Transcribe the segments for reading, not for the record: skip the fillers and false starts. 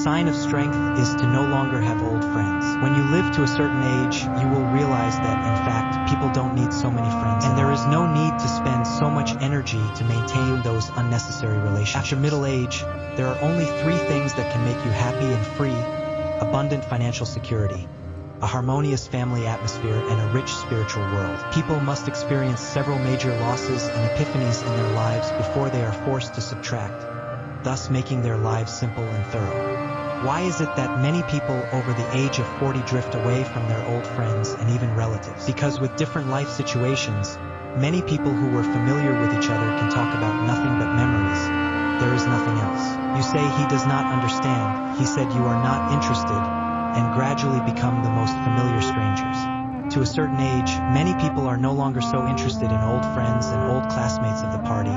sign of strength is to no longer have old friends. When you live to a certain age, you will realize that, in fact, people don't need so many friends, and there is no need to spend so much energy to maintain those unnecessary relationships. After middle age, there are only three things that can make you happy and free: abundant financial security, a harmonious family atmosphere, and a rich spiritual world. People must experience several major losses and epiphanies in their lives before they are forced to subtract, thus making their lives simple and thorough. Why is it that many people over the age of 40 drift away from their old friends and even relatives? Because with different life situations, many people who were familiar with each other can talk about nothing but memories. There is nothing else. You say he does not understand, he said you are not interested, and gradually become the most familiar strangers. To a certain age, many people are no longer so interested in old friends and old classmates of the party.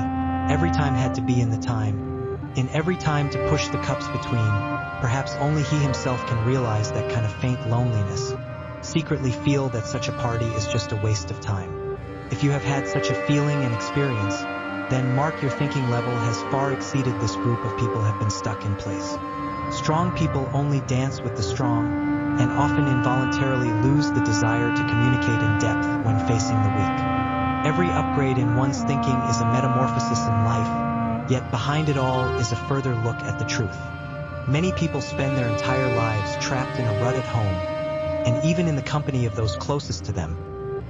Every time had to be in the time. In every time to push the cups between, perhaps only he himself can realize that kind of faint loneliness, secretly feel that such a party is just a waste of time. If you have had such a feeling and experience, then mark your thinking level has far exceeded this group of people have been stuck in place. Strong people only dance with the strong, and often involuntarily lose the desire to communicate in depth when facing the weak. Every upgrade in one's thinking is a metamorphosis in life, yet behind it all is a further look at the truth. Many people spend their entire lives trapped in a rut at home, and even in the company of those closest to them,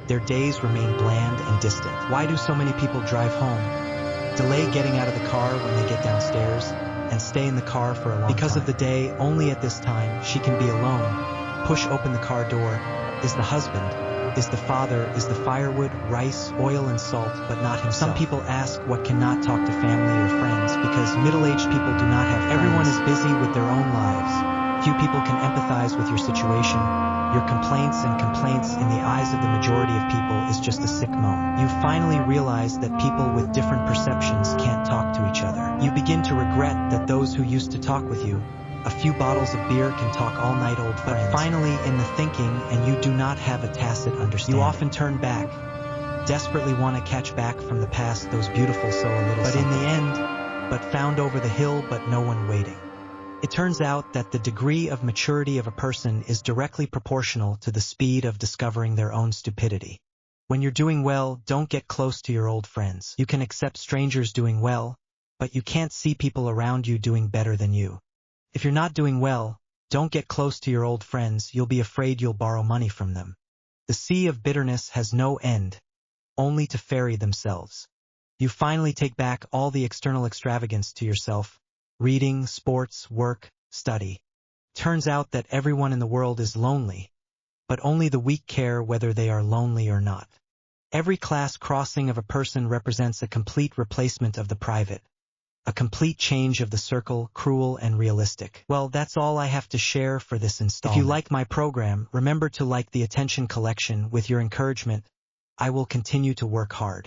their days remain bland and distant. Why do so many people drive home, delay getting out of the car when they get downstairs, and stay in the car for a long time? Because of the day, only at this time she can be alone, push open the car door, is the husband, is the father, is the firewood, rice, oil and salt, but not himself. Some people ask what cannot talk to family or friends because middle-aged people do not have friends. Everyone is busy with their own lives. Few people can empathize with your situation. Your complaints in the eyes of the majority of people is just a sick moan. You finally realize that people with different perceptions can't talk to each other. You begin to regret that those who used to talk with you, a few bottles of beer can talk all night, old friends. But finally in the thinking, and you do not have a tacit understanding. You often turn back, desperately want to catch back from the past those beautiful so a little. But something. In the end, but found over the hill, but no one waiting. It turns out that the degree of maturity of a person is directly proportional to the speed of discovering their own stupidity. When you're doing well, don't get close to your old friends. You can accept strangers doing well, but you can't see people around you doing better than you. If you're not doing well, don't get close to your old friends, you'll be afraid you'll borrow money from them. The sea of bitterness has no end, only to ferry themselves. You finally take back all the external extravagance to yourself, reading, sports, work, study. Turns out that everyone in the world is lonely, but only the weak care whether they are lonely or not. Every class crossing of a person represents a complete replacement of the private. A complete change of the circle, cruel and realistic. Well, that's all I have to share for this installment. If you like my program, remember to like the attention collection. With your encouragement, I will continue to work hard.